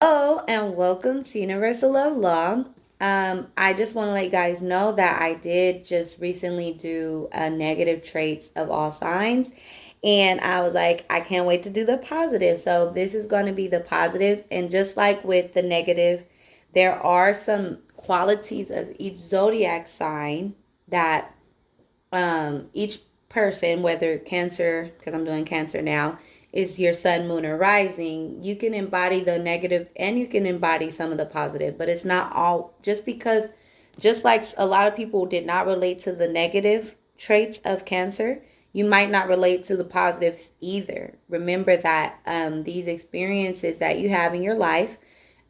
Hello and welcome to Universal Love Law. I just want to let you guys know that I did just recently do a negative traits of all signs, and I was like, I can't wait to do the positive. So this is going to be the positive, and just like with the negative, there are some qualities of each zodiac sign that each person, whether Cancer, because I'm doing Cancer now, is your sun, moon, or rising, you can embody the negative and you can embody some of the positive, but it's not all just because, just like a lot of people did not relate to the negative traits of Cancer, you might not relate to the positives either. Remember that these experiences that you have in your life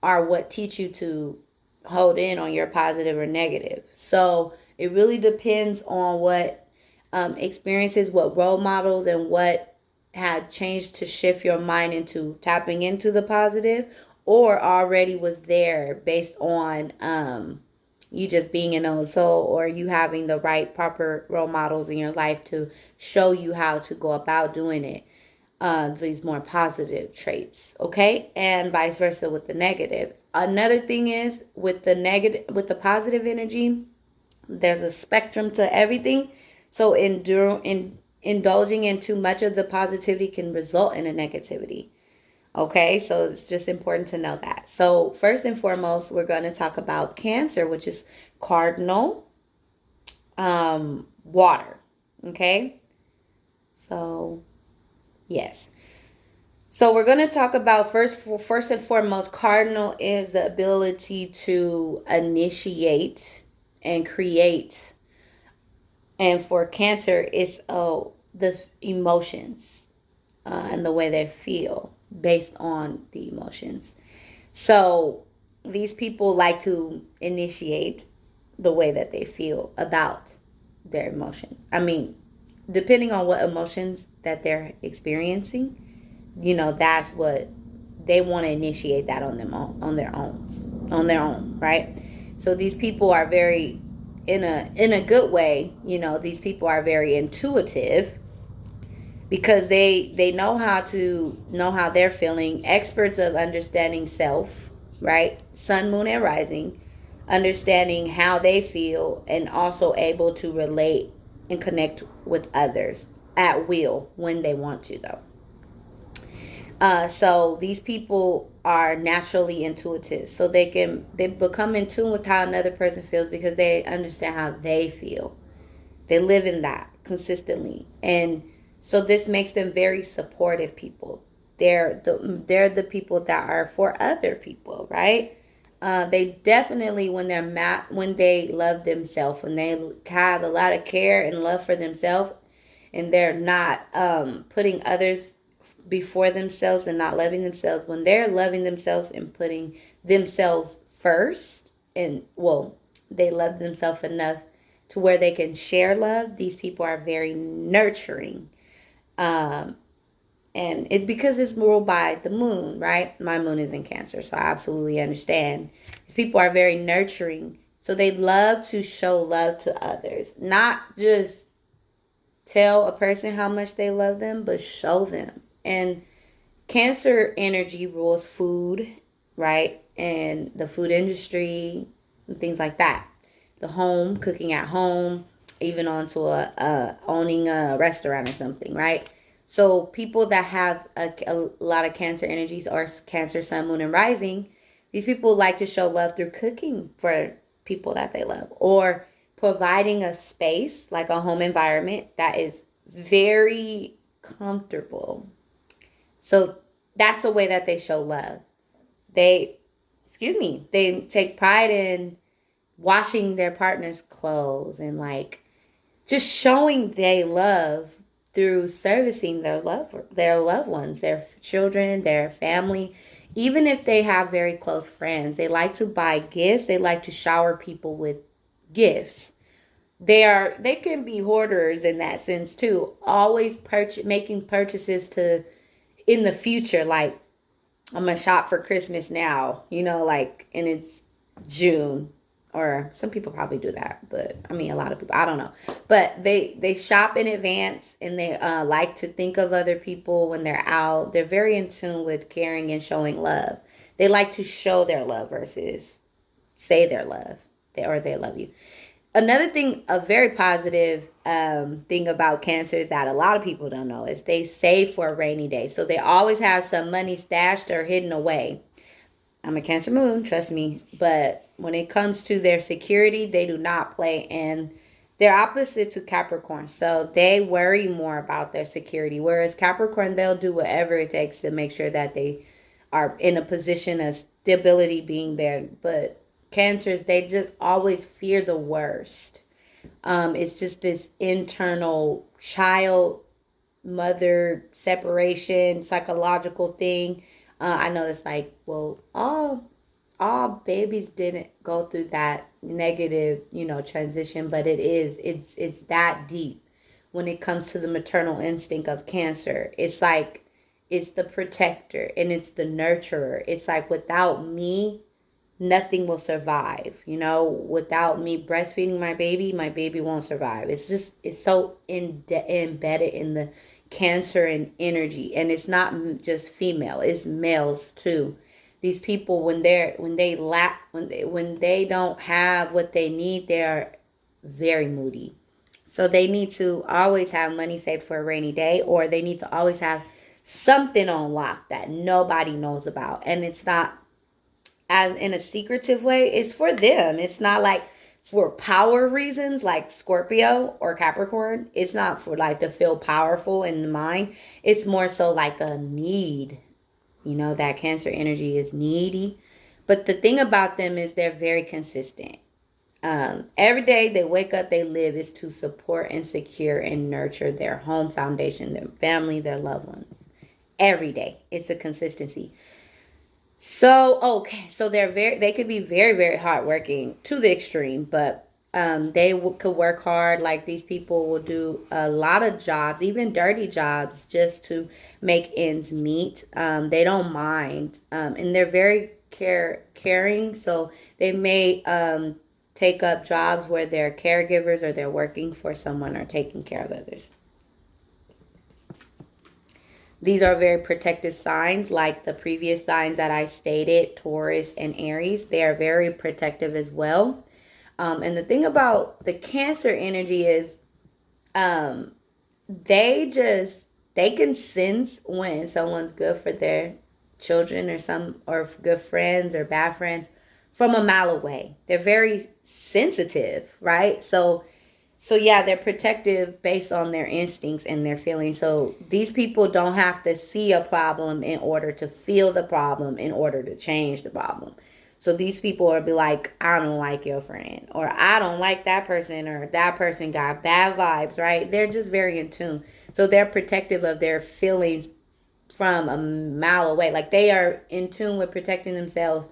are what teach you to hold in on your positive or negative. So it really depends on what experiences, what role models, and what had changed to shift your mind into tapping into the positive, or already was there based on you just being an old soul, or you having the right proper role models in your life to show you how to go about doing it, these more positive traits, okay? And vice versa with the negative. Another thing is with the negative, with the positive energy, there's a spectrum to everything. So indulging in too much of the positivity can result in a negativity. Okay, so it's just important to know that. So first and foremost, we're going to talk about Cancer, which is cardinal water. Okay, so yes. So we're going to talk about first and foremost, cardinal is the ability to initiate and create, and for Cancer, it's the emotions and the way they feel based on the emotions. So these people like to initiate the way that they feel about their emotions. I mean, depending on what emotions that they're experiencing, that's what they want to initiate that on their own, right? So these people are very, in a good way, these people are very intuitive because they know how they're feeling, experts of understanding self, right? Sun, moon, and rising, understanding how they feel, and also able to relate and connect with others at will when they want to, though. So these people are naturally intuitive, so they become in tune with how another person feels because they understand how they feel. They live in that consistently, and so this makes them very supportive people. They're the people that are for other people, right? They definitely, when they love themselves, when they have a lot of care and love for themselves, and they're not putting others before themselves and not loving themselves, when they're loving themselves and putting themselves first, and well, they love themselves enough to where they can share love, these people are very nurturing. um and it because it's ruled by the moon, right? My moon is in Cancer, so I absolutely understand. These people are very nurturing, so they love to show love to others, not just tell a person how much they love them, but show them. And Cancer energy rules food, right? And the food industry and things like that. The home, cooking at home, even onto owning a restaurant or something, right? So people that have a lot of Cancer energies or Cancer, Sun, Moon, and Rising, these people like to show love through cooking for people that they love, or providing a space like a home environment that is very comfortable. So that's a way that they show love. They, they take pride in washing their partner's clothes and like just showing they love through servicing their loved ones, their children, their family. Even if they have very close friends, they like to buy gifts. They like to shower people with gifts. They can be hoarders in that sense too. Always making purchases to in the future, like I'm gonna shop for Christmas now, like, and it's June, or some people probably do that, but I mean, a lot of people, I don't know, but they shop in advance, and they like to think of other people when they're out. They're very in tune with caring and showing love. They like to show their love versus say their love, or they love you. Another thing, a very positive thing about Cancer is that a lot of people don't know is they save for a rainy day. So they always have some money stashed or hidden away. I'm a Cancer moon, trust me. But when it comes to their security, they do not play. And they're opposite to Capricorn. So they worry more about their security. Whereas Capricorn, they'll do whatever it takes to make sure that they are in a position of stability being there. But Cancers, they just always fear the worst. It's just this internal child mother separation psychological thing. I know it's like, well, all babies didn't go through that negative, transition, but it's that deep when it comes to the maternal instinct of Cancer. It's like it's the protector and it's the nurturer. It's like without me, nothing will survive. Without me breastfeeding my baby won't survive. It's so embedded in the Cancer and energy, and it's not just female, it's males too. These people, when they don't have what they need, they are very moody. So they need to always have money saved for a rainy day, or they need to always have something on lock that nobody knows about. And it's not as in a secretive way. It's for them. It's not like for power reasons like Scorpio or Capricorn. It's not for like to feel powerful in the mind. It's more so like a need. That Cancer energy is needy. But the thing about them is they're very consistent. Every day they wake up, they live is to support and secure and nurture their home foundation, their family, their loved ones. Every day. It's a consistency. So okay, so they could be very very hardworking to the extreme, but could work hard. Like these people will do a lot of jobs, even dirty jobs, just to make ends meet. They don't mind, and they're very caring. So they may take up jobs where they're caregivers or they're working for someone or taking care of others. These are very protective signs, like the previous signs that I stated, Taurus and Aries. They are very protective as well. And the thing about the Cancer energy is um, they can sense when someone's good for their children or good friends or bad friends from a mile away. They're very sensitive, right? So yeah, they're protective based on their instincts and their feelings. So these people don't have to see a problem in order to feel the problem in order to change the problem. So these people will be like, I don't like your friend, or I don't like that person, or that person got bad vibes, right? They're just very in tune. So they're protective of their feelings from a mile away. Like they are in tune with protecting themselves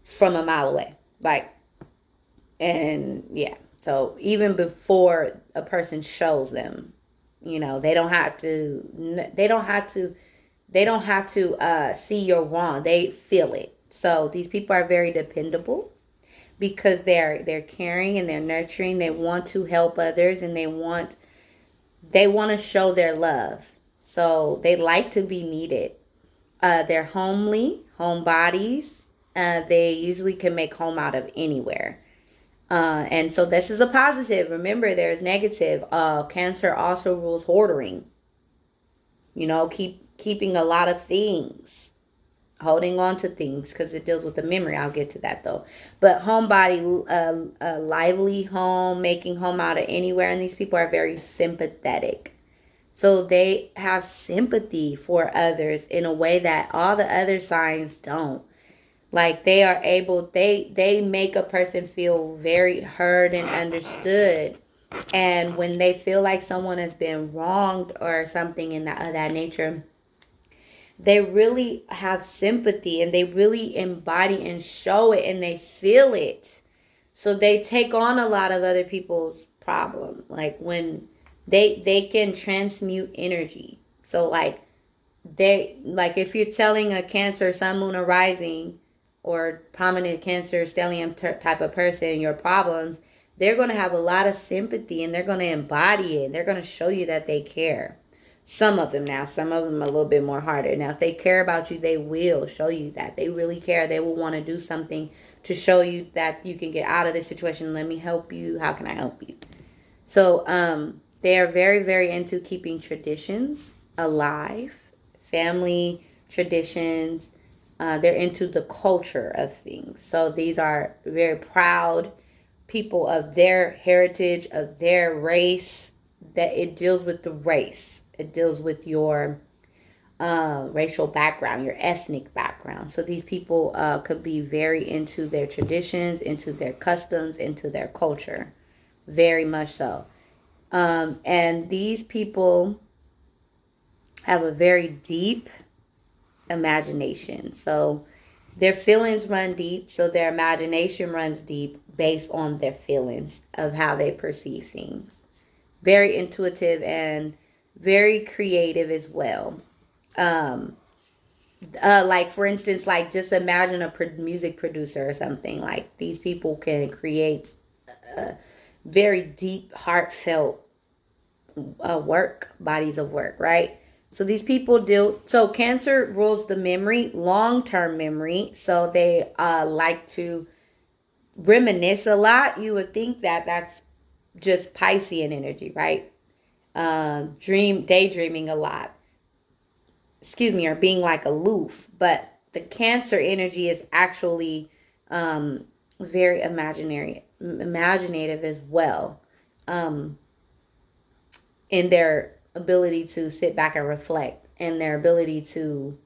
from a mile away. Like, and yeah. So even before a person shows them, they don't have to. They don't have to see your wrong. They feel it. So these people are very dependable because they're caring and they're nurturing. They want to help others and they want to show their love. So they like to be needed. They're homely, homebodies. They usually can make home out of anywhere. And so this is a positive. Remember, there's negative. Cancer also rules hoarding. Keeping a lot of things, holding on to things because it deals with the memory. I'll get to that though. But homebody, a lively home, making home out of anywhere, and these people are very sympathetic. So they have sympathy for others in a way that all the other signs don't. Like they are able, they make a person feel very heard and understood. And when they feel like someone has been wronged or something in that nature, they really have sympathy and they really embody and show it and they feel it. So they take on a lot of other people's problem. Like when they can transmute energy. So like if you're telling a Cancer sun moon or rising or prominent Cancer stellium type of person your problems, they're going to have a lot of sympathy and they're going to embody it. They're going to show you that they care. Some of them now, some of them a little bit more harder. Now, if they care about you, they will show you that. They really care. They will want to do something to show you that you can get out of this situation. Let me help you. How can I help you? So, they are very, very into keeping traditions alive, family traditions. They're into the culture of things. So these are very proud people of their heritage, of their race. That it deals with the race. It deals with your racial background, your ethnic background. So these people could be very into their traditions, into their customs, into their culture. Very much so. And these people have a very deep imagination. So their feelings run deep. So their imagination runs deep based on their feelings of how they perceive things. Very intuitive and very creative as well. Um, like for instance, like just imagine a music producer or something. Like these people can create very deep, heartfelt bodies of work, right? So these people deal. So Cancer rules the memory, long-term memory. So they like to reminisce a lot. You would think that that's just Piscean energy, right? Daydreaming a lot. Excuse me, or being like aloof. But the Cancer energy is actually very imaginative as well. Um, in their ability to sit back and reflect and their ability to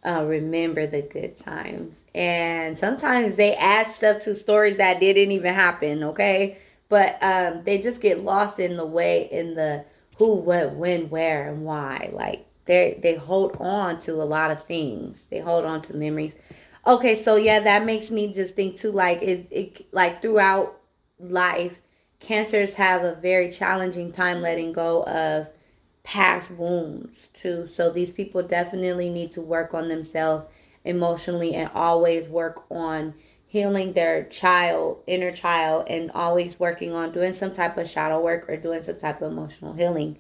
remember the good times. And sometimes they add stuff to stories that didn't even happen, okay? But they just get lost in the way, in the who, what, when, where, and why. Like they hold on to a lot of things. They hold on to memories. Okay, so yeah, that makes me just think too. Like it like throughout life, cancers have a very challenging time letting go of past wounds too. So these people definitely need to work on themselves emotionally and always work on healing their inner child, and always working on doing some type of shadow work or doing some type of emotional healing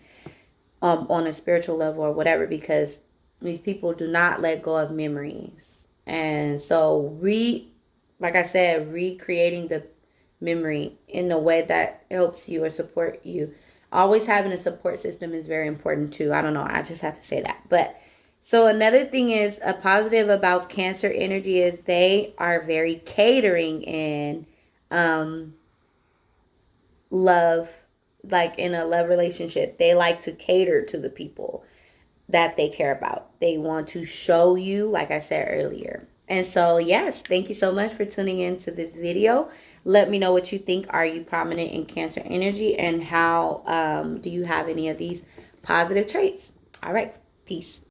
on a spiritual level or whatever, because these people do not let go of memories. And so like I said, recreating the memory in a way that helps you or support you. Always having a support system is very important too. I don't know, I just have to say that. But so another thing is a positive about Cancer energy is they are very catering in um love, like in a love relationship. They like to cater to the people that they care about. They want to show you, like I said earlier. And so, yes, thank you so much for tuning in to this video. Let me know what you think. Are you prominent in Cancer energy, and how do you have any of these positive traits? All right, peace.